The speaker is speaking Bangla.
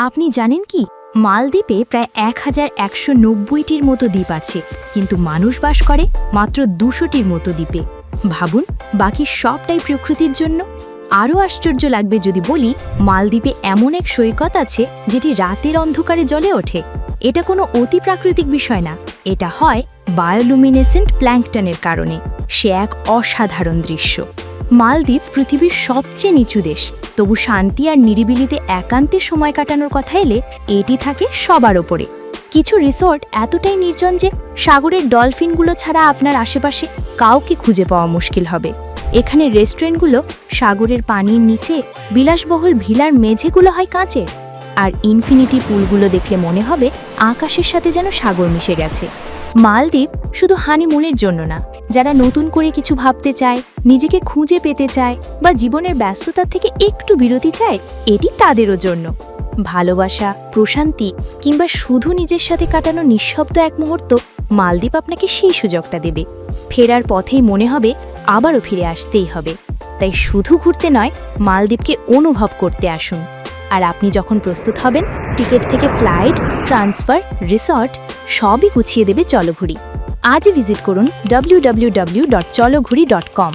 আপনি জানেন কি মালদ্বীপে প্রায় 1190টির মতো দ্বীপ আছে, কিন্তু মানুষ বাস করে মাত্র 200টির মতো দ্বীপে। ভাবুন, বাকি সবটাই প্রকৃতির জন্য। আরও আশ্চর্য লাগবে যদি বলি, মালদ্বীপে এমন এক সৈকত আছে যেটি রাতের অন্ধকারে জ্বলে ওঠে। এটা কোনো অতিপ্রাকৃতিক বিষয় না, এটা হয় বায়োলুমিনেসেন্ট প্ল্যাঙ্কটনের কারণে। সে এক অসাধারণ দৃশ্য। মালদ্বীপ পৃথিবীর সবচেয়ে নিচু দেশ, তবু শান্তি আর নিরিবিলিতে একান্তে সময় কাটানোর কথা এলে এটি থাকে সবার ওপরে। কিছু রিসোর্ট এতটাই নির্জন যে সাগরের ডলফিনগুলো ছাড়া আপনার আশেপাশে কাউকে খুঁজে পাওয়া মুশকিল হবে। এখানে রেস্টুরেন্টগুলো সাগরের পানির নিচে, বিলাসবহুল ভিলার মেঝেগুলো হয় কাঁচের, আর ইনফিনিটি পুলগুলো দেখলে মনে হবে আকাশের সাথে যেন সাগর মিশে গেছে। মালদ্বীপ শুধু হানিমুনের জন্য না, যারা নতুন করে কিছু ভাবতে চায়, নিজেকে খুঁজে পেতে চায় বা জীবনের ব্যস্ততার থেকে একটু বিরতি চায়, এটি তাদেরও জন্য। ভালোবাসা, প্রশান্তি কিংবা শুধু নিজের সাথে কাটানো নিঃশব্দ এক মুহূর্ত, মালদ্বীপ আপনাকে সেই সুযোগটা দেবে। ফেরার পথেই মনে হবে আবারও ফিরে আসতেই হবে। তাই শুধু ঘুরতে নয়, মালদ্বীপকে অনুভব করতে আসুন। আর আপনি যখন প্রস্তুত হবেন, টিকিট থেকে ফ্লাইট, ট্রান্সফার, রিসর্ট সবই গুছিয়ে দেবে চলো ঘুরি। আজই ভিজিট করুন www.chologuri.com।